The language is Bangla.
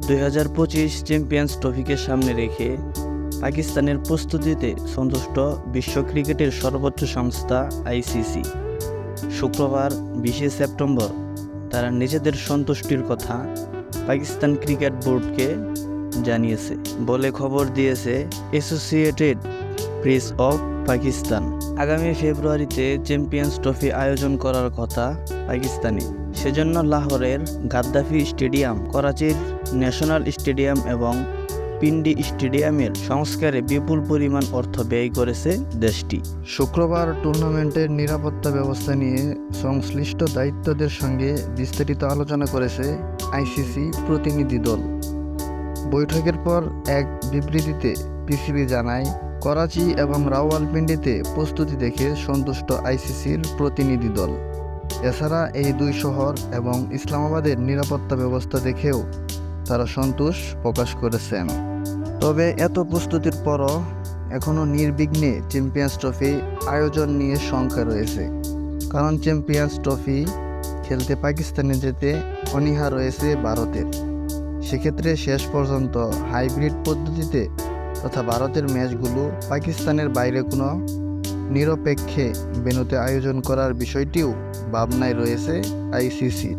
2025 চ্যাম্পিয়ন্স ট্রফিকে সামনে রেখে পাকিস্তানের প্রস্তুতিতে সন্তুষ্ট বিশ্ব ক্রিকেটের সর্বোচ্চ সংস্থা আইসিসি শুক্রবার 20 সেপ্টেম্বর তারা নিজেদের সন্তুষ্টির কথা পাকিস্তান ক্রিকেট বোর্ডকে জানিয়েছে বলে খবর দিয়েছে অ্যাসোসিয়েটেড প্রেস অফ পাকিস্তান। আগামী ফেব্রুয়ারিতে চ্যাম্পিয়ন্স ট্রফি আয়োজন করার কথা পাকিস্তানে, সেজন্য লাহোরের গাদ্দাফি স্টেডিয়াম, করাচির ন্যাশনাল স্টেডিয়াম এবং পিন্ডি স্টেডিয়ামের সংস্কারে বিপুল পরিমাণ অর্থ ব্যয় করেছে দেশটি। শুক্রবার টুর্নামেন্টের নিরাপত্তা ব্যবস্থা নিয়ে সংশ্লিষ্ট দায়িত্বদের সঙ্গে বিস্তারিত আলোচনা করেছে আইসিসি প্রতিনিধি দল। বৈঠকের পর এক বিবৃতিতে পিসিবি জানায়, করাচি এবং রাওয়ালপিন্ডিতে প্রস্তুতি দেখে সন্তুষ্ট আইসিসির প্রতিনিধি দল। এছাড়া এই দুই শহর এবং ইসলামাবাদের নিরাপত্তা ব্যবস্থা দেখেও তারা সন্তোষ প্রকাশ করেছেন। তবে এত প্রস্তুতির পরও এখনও নির্বিঘ্নে চ্যাম্পিয়ন্স ট্রফি আয়োজন নিয়ে শঙ্কা রয়েছে। কারণ চ্যাম্পিয়ন্স ট্রফি খেলতে পাকিস্তানে যেতে অনীহা রয়েছে ভারতের। সেক্ষেত্রে শেষ পর্যন্ত হাইব্রিড পদ্ধতিতে তথা ভারতের ম্যাচগুলো পাকিস্তানের বাইরে কোনো নিরপেক্ষে ভেন্যুতে আয়োজন করার বিষয়টিও ভাবনায় রয়েছে আইসিসির।